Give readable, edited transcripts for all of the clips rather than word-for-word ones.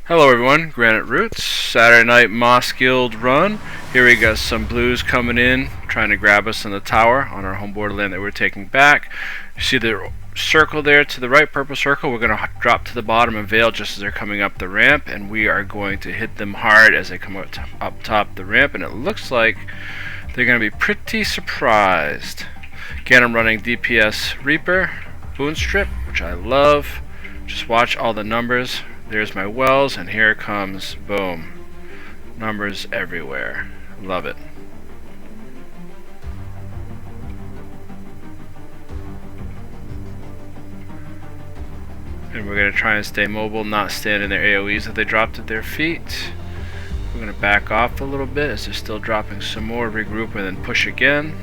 Hello everyone, Granite Roots, Saturday night Moss Guild run. Here we got some blues coming in, trying to grab us in the tower on our home borderland that we're taking back. You see the circle there to the right, purple circle. We're going to drop to the bottom and veil just as they're coming up the ramp, and we are going to hit them hard as they come up top the ramp, and it looks like they're going to be pretty surprised. Again, I'm running DPS Reaper, Boon Strip, which I love. Just watch all the numbers. There's my wells, and here comes, boom, numbers everywhere. Love it. And we're going to try and stay mobile, not stand in their AoEs that they dropped at their feet. We're going to back off a little bit as they're still dropping some more, regroup, and then push again.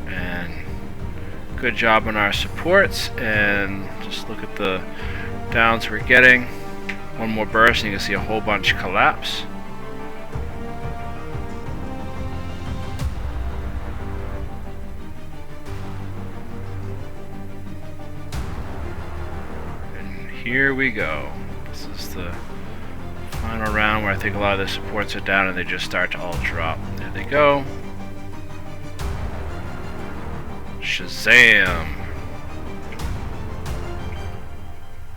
And good job on our supports, and just look at the downs we're getting. One more burst and you can see a whole bunch collapse. And here we go. This is the final round where I think a lot of the supports are down and they just start to all drop. There they go. Shazam!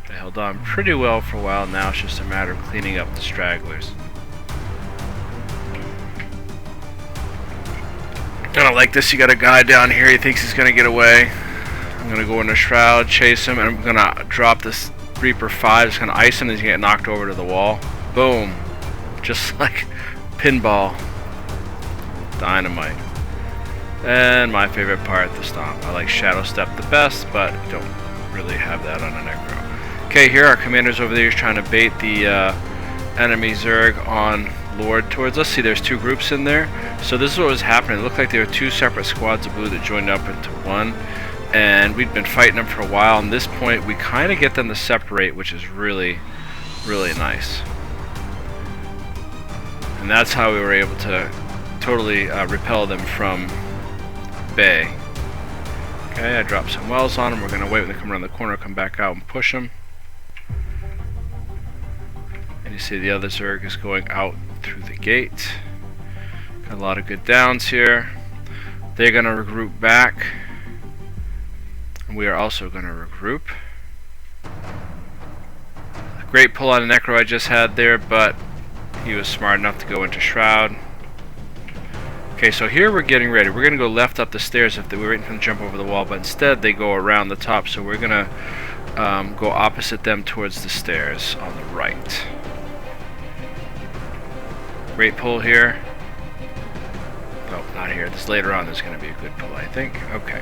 They held on pretty well for a while. Now it's just a matter of cleaning up the stragglers. I don't like this. You got a guy down here, he thinks he's gonna get away. I'm gonna go in the shroud, chase him, and I'm gonna drop this Reaper 5. It's gonna ice him, and he's gonna get knocked over to the wall. Boom! Just like pinball. Dynamite. And my favorite part, the stomp. I like Shadow Step the best, but don't really have that on a Necro. Okay, here our commander's over there. He's trying to bait the enemy Zerg on Lord towards us. See, there's two groups in there. So this is what was happening. It looked like there were two separate squads of blue that joined up into one. And we'd been fighting them for a while. And at this point, we kind of get them to separate, which is really, really nice. And that's how we were able to totally repel them from Bay. Okay, I dropped some wells on them. We're going to wait when they come around the corner, come back out and push them. And you see the other Zerg is going out through the gate. Got a lot of good downs here. They're going to regroup back. And we are also going to regroup. Great pull on a Necro I just had there, but he was smart enough to go into Shroud. Okay, so here we're getting ready. We're going to go left up the stairs if they were waiting for them to jump over the wall, but instead they go around the top, so we're going to go opposite them towards the stairs on the right. Great pull here. Oh, not here. This later on there's going to be a good pull, I think. Okay.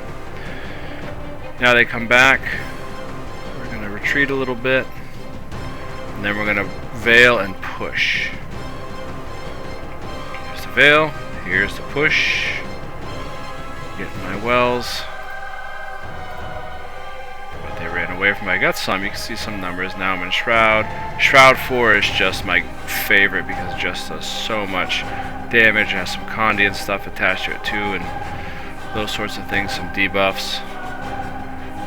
Now they come back. We're going to retreat a little bit. And then we're going to veil and push. Here's the veil. Here's the push. Getting my wells. But they ran away from me. I got some. You can see some numbers. Now I'm in Shroud. Shroud 4 is just my favorite because it just does so much damage. It has some Condi and stuff attached to it too, and those sorts of things. Some debuffs.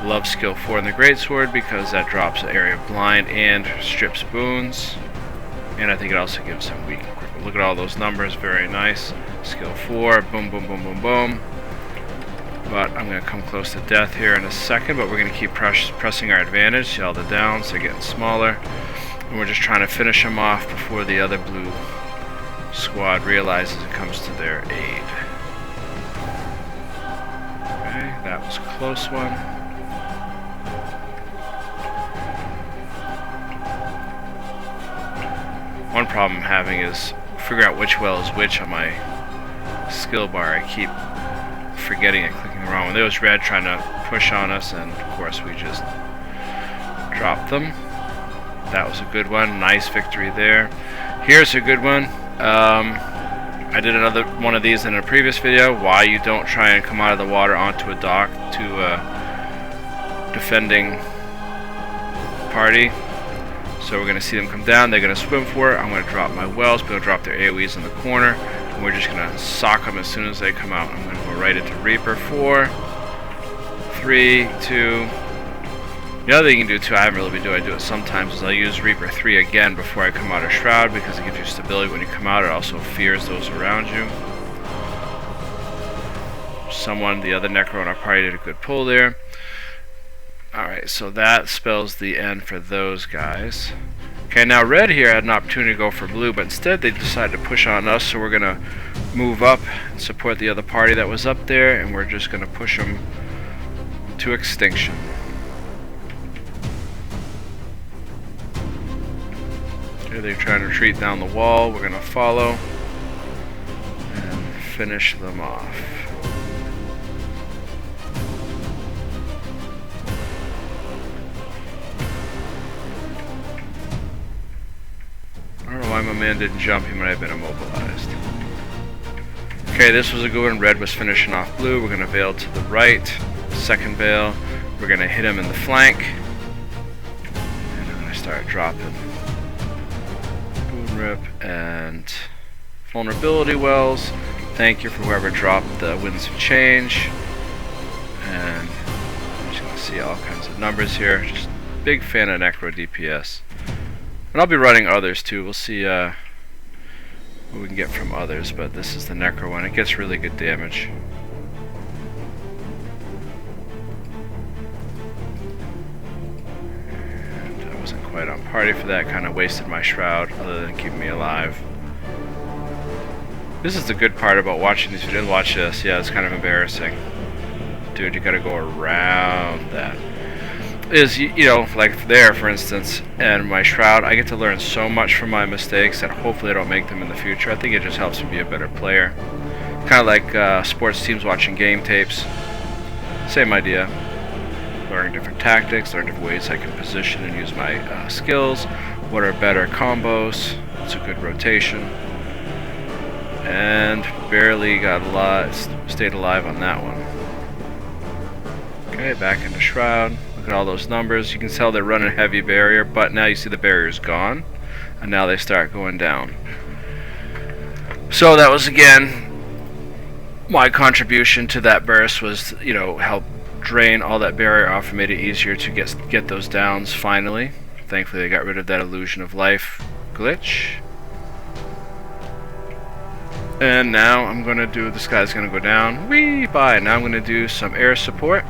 Love skill 4 in the Greatsword because that drops the area of blind and strips boons. And I think it also gives some weak equipment. Look at all those numbers. Very nice. Skill 4, boom, boom, boom, boom, boom. But I'm going to come close to death here in a second, but we're going to keep pressing our advantage. See all the downs, they're getting smaller. And we're just trying to finish them off before the other blue squad realizes it comes to their aid. Okay, that was a close one. One problem I'm having is figure out which well is which on my skill bar. I keep forgetting and clicking wrong. When there was red trying to push on us, and of course we just dropped them. That was a good one. Nice victory there. Here's a good one. I did another one of these in a previous video. Why you don't try and come out of the water onto a dock to a defending party. So we're going to see them come down. They're going to swim for it. I'm going to drop my wells. We're going to drop their AoEs in the corner. And we're just going to sock them as soon as they come out. I'm going to go right into Reaper. 4, 3, 2, The other thing you can do too, I haven't really been doing, I do it sometimes, is I'll use Reaper 3 again before I come out of Shroud, because it gives you stability when you come out. It also fears those around you. Someone, the other Necro in our party, did a good pull there. Alright, so that spells the end for those guys. Okay, now red here had an opportunity to go for blue, but instead they decided to push on us, so we're going to move up and support the other party that was up there, and we're just going to push them to extinction. Okay, they're trying to retreat down the wall. We're going to follow and finish them off. I don't know why my man didn't jump. He might have been immobilized. Okay, this was a good one. Red was finishing off blue. We're going to veil to the right. Second veil. We're going to hit him in the flank. And I'm going to start dropping Boon Rip and Vulnerability Wells. Thank you for whoever dropped the Winds of Change. And I'm just going to see all kinds of numbers here. Just big fan of Necro DPS. And I'll be running others too. We'll see what we can get from others, but this is the Necro one. It gets really good damage. And I wasn't quite on party for that. Kind of wasted my Shroud, other than keeping me alive. This is the good part about watching these. If you didn't watch this, yeah, it's kind of embarrassing. Dude, you gotta go around that. Is, you know, like there for instance, and my Shroud, I get to learn so much from my mistakes that hopefully I don't make them in the future. I think it just helps me be a better player. Kind of like sports teams watching game tapes. Same idea. Learning different tactics, learn different ways I can position and use my skills. What are better combos? It's a good rotation. And barely got a lot, stayed alive on that one. Okay, back into Shroud. Look at all those numbers. You can tell they're running heavy barrier, but now you see the barrier's gone, and now they start going down. So that was, again, my contribution to that burst was, you know, help drain all that barrier off and made it easier to get those downs finally. Thankfully they got rid of that illusion of life glitch. And now I'm going to do, this guy's going to go down. Whee! Bye! Now I'm going to do some air support.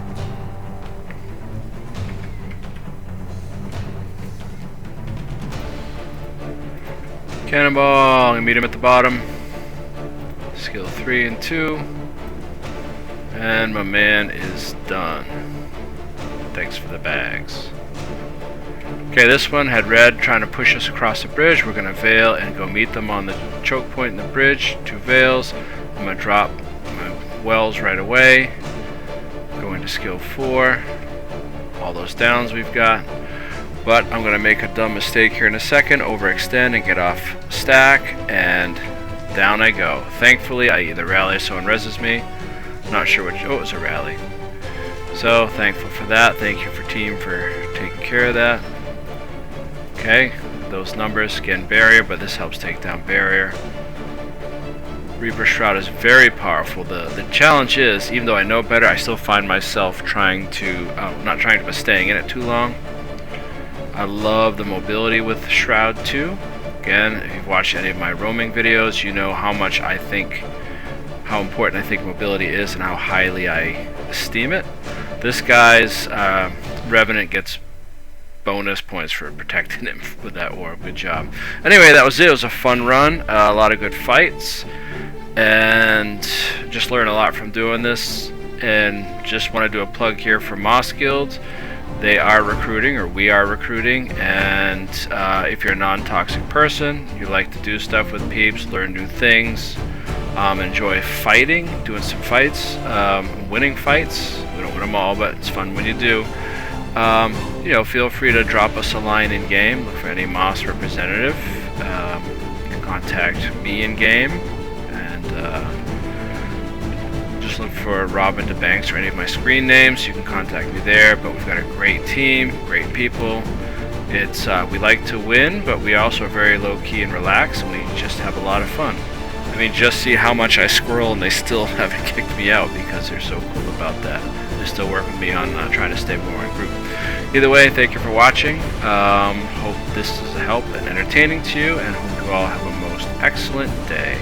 Cannonball, I'm going to meet him at the bottom. Skill 3 and 2. And my man is done. Thanks for the bags. Okay, this one had red trying to push us across the bridge. We're going to veil and go meet them on the choke point in the bridge. 2 veils. I'm going to drop my wells right away. Go into skill 4. All those downs we've got. But I'm going to make a dumb mistake here in a second. Overextend and get off stack. And down I go. Thankfully, I either rally or someone reses me. Not sure which. Oh, it was a rally. So, thankful for that. Thank you for team for taking care of that. Okay, those numbers, again, barrier, but this helps take down barrier. Reaper Shroud is very powerful. The challenge is, even though I know better, I still find myself trying to, not trying to, but staying in it too long. I love the mobility with Shroud too. Again, if you've watched any of my roaming videos, you know how much I think, how important I think mobility is and how highly I esteem it. This guy's Revenant gets bonus points for protecting him with that orb. Good job. Anyway, that was it. It was a fun run. A lot of good fights. And just learned a lot from doing this. And just want to do a plug here for Moss Guild. They are recruiting, or we are recruiting. And if you're a non-toxic person, you like to do stuff with peeps, learn new things, enjoy fighting, doing some fights, winning fights. We don't win them all, but it's fun when you do. You know, feel free to drop us a line in game. Look for any Moss representative. You can contact me in game, and just look for Robin DeBanks or any of my screen names. You can contact me there. But we've got a great team, great people. It's we like to win, but we also are very low key and relaxed, and we just have a lot of fun. I mean, just see how much I squirrel, and they still haven't kicked me out because they're so cool about that. They still work with me on trying to stay more in group. Either way, thank you for watching. Hope this is a help and entertaining to you, and hope you all have a most excellent day.